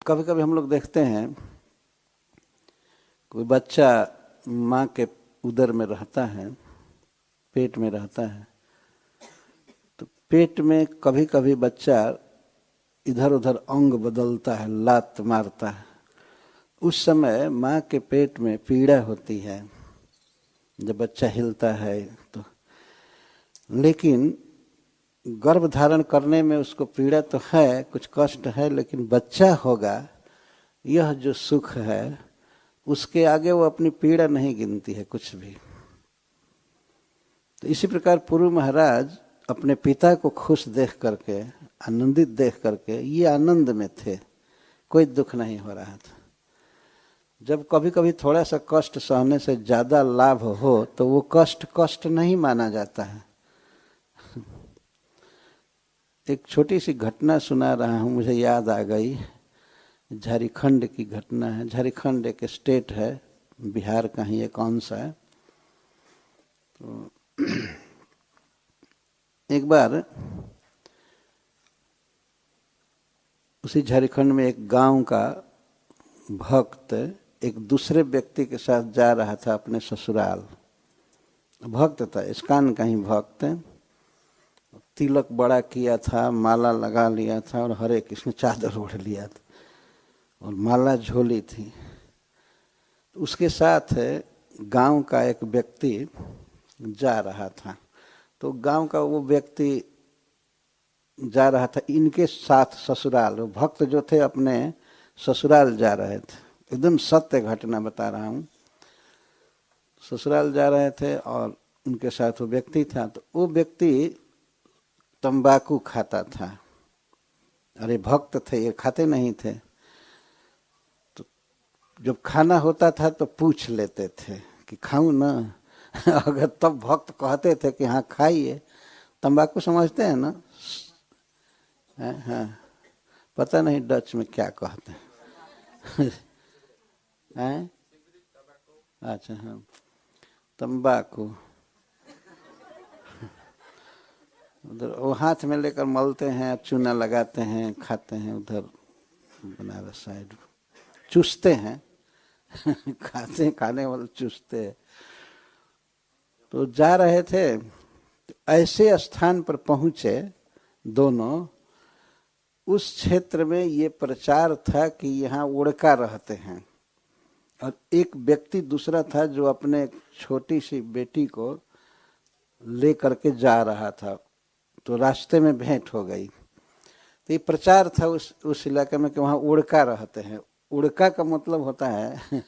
कभी कभी हम लोग देखते हैं कोई बच्चा माँ के उदर में रहता है, पेट में रहता है, तो पेट में कभी कभी बच्चा इधर उधर अंग बदलता है, लात मारता है। उस समय माँ के पेट में पीड़ा होती है जब बच्चा हिलता है तो, लेकिन गर्भ धारण करने में उसको पीड़ा तो है, कुछ कष्ट है, लेकिन बच्चा होगा यह जो सुख है उसके आगे वो अपनी पीड़ा नहीं गिनती है कुछ भी। तो इसी प्रकार पुरु महाराज अपने पिता को खुश देख करके, आनंदित देख करके ये आनंद में थे, कोई दुख नहीं हो रहा था। जब कभी कभी थोड़ा सा कष्ट सहने से ज्यादा लाभ हो तो वो कष्ट कष्ट नहीं माना जाता है। एक छोटी सी घटना सुना रहा हूँ, मुझे याद आ गई। झारखंड की घटना है। झारखंड एक स्टेट है, बिहार का ही एक अंश है। तो एक बार उसी झारखंड में एक गांव का भक्त एक दूसरे व्यक्ति के साथ जा रहा था अपने ससुराल। भक्त था, इस्कान का ही भक्त, तिलक बड़ा किया था, माला लगा लिया था और हरे कृष्ण चादर ओढ़ लिया था और माला झोली थी। उसके साथ गांव का एक व्यक्ति जा रहा था। तो गांव का वो व्यक्ति जा रहा था इनके साथ ससुराल। भक्त जो थे अपने ससुराल जा रहे थे, एकदम सत्य घटना बता रहा हूँ। ससुराल जा रहे थे और उनके साथ वो व्यक्ति था। तो वो व्यक्ति तंबाकू खाता था। अरे भक्त थे, ये खाते नहीं थे। तो जब खाना होता था तो पूछ लेते थे कि खाऊं ना। अगर तब भक्त कहते थे कि हाँ खाइए। तंबाकू समझते हैं ना? हाँ, पता नहीं डच में क्या कहते हैं। अच्छा, हाँ, तंबाकू उधर वो हाथ में लेकर मलते हैं, चूना लगाते हैं, खाते हैं। उधर बनारस साइड चूसते हैं। खाते खाने वाले चूसते हैं। तो जा रहे थे, ऐसे स्थान पर पहुंचे दोनों। उस क्षेत्र में ये प्रचार था कि यहाँ उड़का रहते हैं और एक व्यक्ति दूसरा था जो अपने छोटी सी बेटी को ले करके जा रहा था। तो रास्ते में भेंट हो गई। तो ये प्रचार था उस इलाके में कि वहाँ उड़का रहते हैं। उड़का का मतलब होता है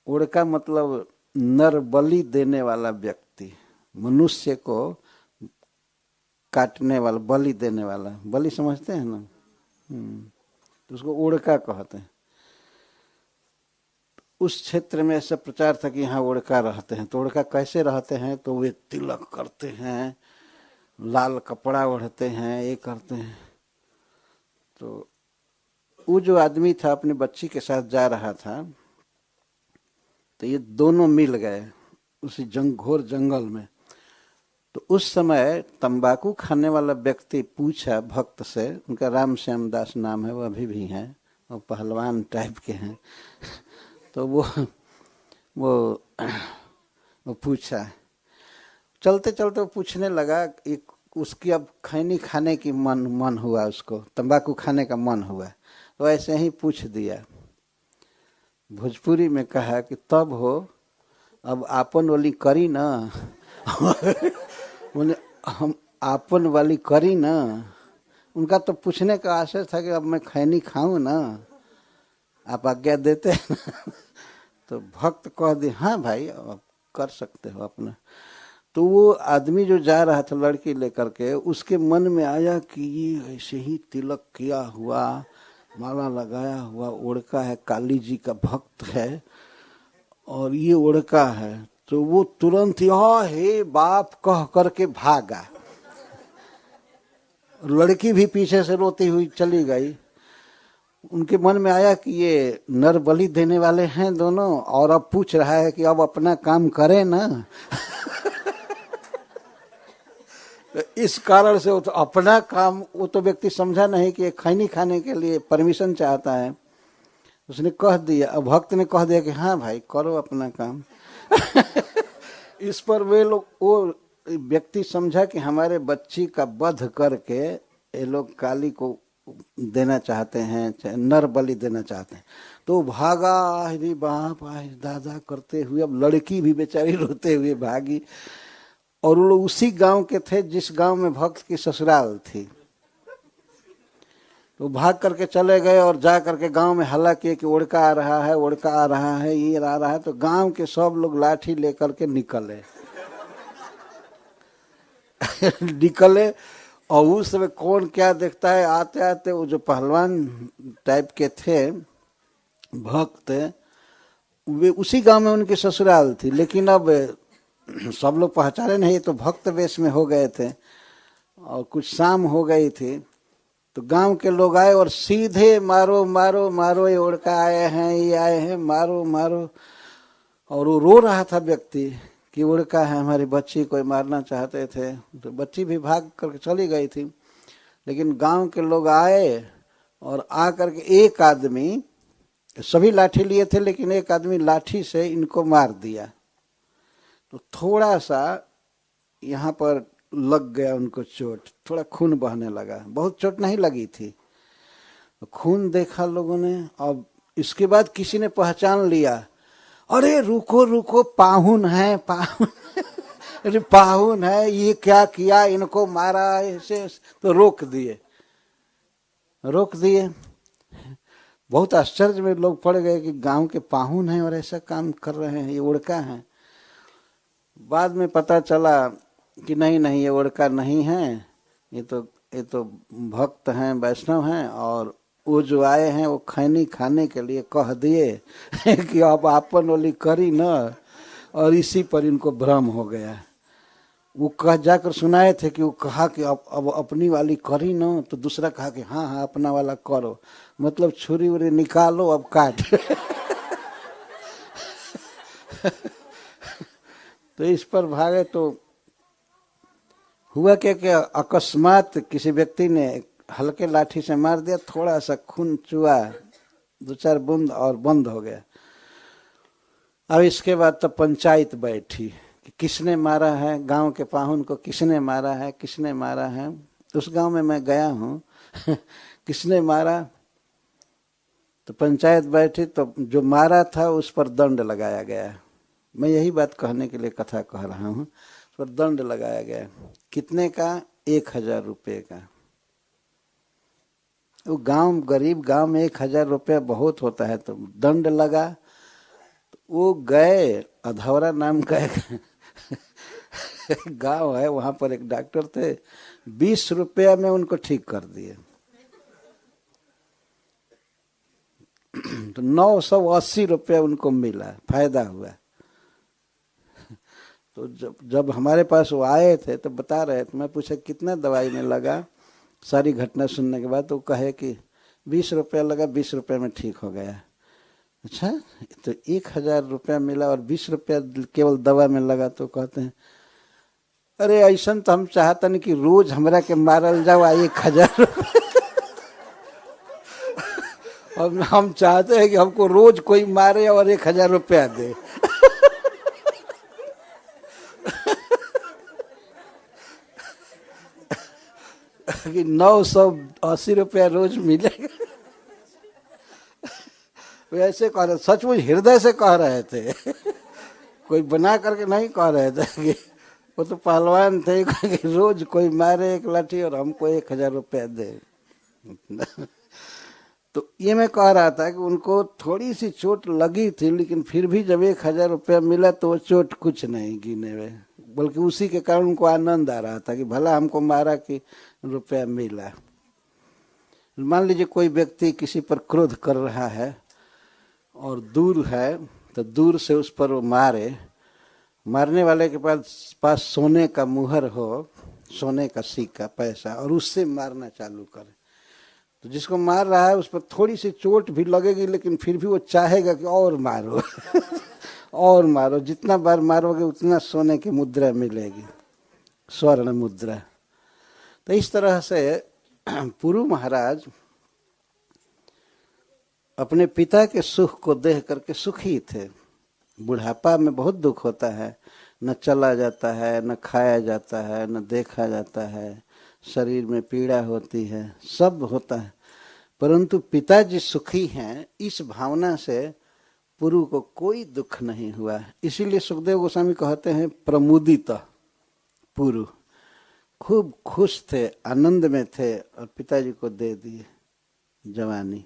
उड़का मतलब नर बलि देने वाला व्यक्ति, मनुष्य को काटने वाला, बलि देने वाला। बलि समझते हैं ना? तो उसको उड़का कहते हैं। उस क्षेत्र में ऐसा प्रचार था कि यहाँ उड़का रहते हैं। तो उड़का कैसे रहते हैं? तो वे तिलक करते हैं, लाल कपड़ा ओढ़ते हैं, ये करते हैं। तो वो जो आदमी था अपनी बच्ची के साथ जा रहा था। तो ये दोनों मिल गए उसी घोर जंगल में। तो उस समय तंबाकू खाने वाला व्यक्ति पूछा भक्त से, उनका राम श्याम दास नाम है, वो अभी भी हैं, वो पहलवान टाइप के हैं। तो वो पूछा, चलते चलते वो पूछने लगा, एक उसकी अब खैनी खाने की मन हुआ, उसको तंबाकू खाने का मन हुआ। तो ऐसे ही पूछ दिया, भोजपुरी में कहा कि तब हो अब आपन वाली करी ना। बोले हम आपन वाली करी ना। उनका तो पूछने का आशय था कि अब मैं खैनी खाऊं ना, आप आज्ञा देते हैं। तो भक्त कह दे, हाँ भाई आप कर सकते हो अपना। तो वो आदमी जो जा रहा था लड़की लेकर के, उसके मन में आया कि ये ऐसे ही तिलक किया हुआ, माला लगाया हुआ उड़का है, काली जी का भक्त है और ये उड़का है। तो वो तुरंत हे बाप कह करके भागा। लड़की भी पीछे से रोती हुई चली गई। उनके मन में आया कि ये नर बलि देने वाले हैं दोनों, और अब पूछ रहा है कि अब अपना काम करे ना। इस कारण से वो तो अपना काम, वो तो व्यक्ति समझा नहीं कि खैनी खाने के लिए परमिशन चाहता है, उसने कह दिया। अब भक्त ने कह दिया कि हाँ भाई करो अपना काम। इस पर वे लोग, वो व्यक्ति समझा कि हमारे बच्ची का वध करके ये लोग काली को देना चाहते हैं, नर बलि देना चाहते हैं। तो भागा, अरे बाप आए दादा करते हुए। अब लड़की भी बेचारी रोते हुए भागी, और वो लोग उसी गांव के थे जिस गांव में भक्त की ससुराल थी। तो भाग करके चले गए और जा करके गांव में हल्ला किए कि उड़का आ रहा है, उड़का आ रहा है, ये आ रहा है। तो गांव के सब लोग लाठी लेकर के निकले। निकले, और उस समय कौन क्या देखता है, आते आते वो जो पहलवान टाइप के थे भक्त, वे उसी गांव में उनकी ससुराल थी। लेकिन अब सब लोग पहचाने नहीं, तो भक्त वेश में हो गए थे और कुछ शाम हो गई थी। तो गांव के लोग आए और सीधे मारो मारो मारो, ये उड़का आए हैं, ये आए हैं, मारो मारो। और वो रो रहा था व्यक्ति कि उड़का है, हमारी बच्ची कोई मारना चाहते थे। तो बच्ची भी भाग करके चली गई थी। लेकिन गांव के लोग आए और आ करके एक आदमी, सभी लाठी लिए थे लेकिन एक आदमी लाठी से इनको मार दिया। तो थोड़ा सा यहाँ पर लग गया उनको चोट, थोड़ा खून बहने लगा। बहुत चोट नहीं लगी थी, तो खून देखा लोगों ने। अब इसके बाद किसी ने पहचान लिया, अरे रुको रुको, पाहुन है, पाहुन। अरे पाहुन है, ये क्या किया, इनको मारा ऐसे। तो रोक दिए। बहुत आश्चर्य में लोग पड़ गए कि गांव के पाहुन हैं और ऐसा काम कर रहे हैं, ये उड़का है। बाद में पता चला कि नहीं नहीं, ये उड़का नहीं है, ये तो भक्त हैं, वैष्णव हैं। और वो जो आए हैं वो खैनी खाने के लिए कह दिए कि अब आपन वाली करी न, और इसी पर इनको भ्रम हो गया। वो कह जाकर सुनाए थे कि वो कहा कि अब अपनी वाली करी न, तो दूसरा कहा कि हाँ हाँ अपना वाला करो, मतलब छुरी उरी निकालो अब काट। तो इस पर भागे। तो हुआ क्या कि अकस्मात किसी व्यक्ति ने हल्के लाठी से मार दिया, थोड़ा सा खून चुआ, 2-4 बूंद, और बंद हो गया। अब इसके बाद तो पंचायत बैठी कि किसने मारा है, गांव के पाहुन को किसने मारा है, किसने मारा है। उस गांव में मैं गया हूँ। किसने मारा, तो पंचायत बैठी, तो जो मारा था उस पर दंड लगाया गया। मैं यही बात कहने के लिए कथा कह रहा हूँ। उस पर दंड लगाया गया। कितने का? 1000 रुपये का। वो गांव, गरीब गांव में 1000 रुपया बहुत होता है। तो दंड लगा। तो वो गए, अधौरा नाम का एक गांव है, वहां पर एक डॉक्टर थे, 20 रुपया में उनको ठीक कर दिए। तो 980 रुपया उनको मिला, फायदा हुआ। तो जब हमारे पास वो आए थे तो बता रहे थे, मैं पूछा कितना दवाई में लगा। सारी घटना सुनने के बाद तो कहे कि 20 रुपया लगा, 20 रुपये में ठीक हो गया। अच्छा, तो 1000 रुपया मिला और 20 रुपया केवल दवा में लगा। तो कहते हैं अरे ऐसा तो हम चाहते नहीं कि रोज हमरा के मारल जाओ 1000 रुपया। और हम चाहते हैं कि हमको रोज कोई मारे और 1000 रुपया दे। कि 980 रुपया रोज मिलेगा। वैसे कह रहे, सचमुच हृदय से कह रहे थे, कोई बना करके नहीं कह रहे थे। कि वो तो पहलवान थे कि रोज कोई मारे एक लाठी और हमको 1000 रुपया दे। तो ये मैं कह रहा था कि उनको थोड़ी सी चोट लगी थी, लेकिन फिर भी जब 1000 रुपया मिला तो वो चोट कुछ नहीं गिने हुए, बल्कि उसी के कारण उनको आनंद आ रहा था कि भला हमको मारा कि रुपया मिला। मान लीजिए कोई व्यक्ति किसी पर क्रोध कर रहा है और दूर है, तो दूर से उस पर वो मारे, मारने वाले के पास सोने का मुहर हो, सोने का सिक्का, पैसा, और उससे मारना चालू करे, तो जिसको मार रहा है उस पर थोड़ी सी चोट भी लगेगी, लेकिन फिर भी वो चाहेगा कि और मारो। और मारो, जितना बार मारोगे उतना सोने की मुद्रा मिलेगी, स्वर्ण मुद्रा। तो इस तरह से पुरु महाराज अपने पिता के सुख को देख करके सुखी थे। बुढ़ापा में बहुत दुख होता है, न चला जाता है, न खाया जाता है, न देखा जाता है, शरीर में पीड़ा होती है, सब होता है, परंतु पिताजी सुखी हैं, इस भावना से पुरु को कोई दुख नहीं हुआ। इसीलिए सुखदेव गोस्वामी कहते हैं प्रमुदित पुरु, खूब खुश थे, आनंद में थे और पिताजी को दे दिए जवानी।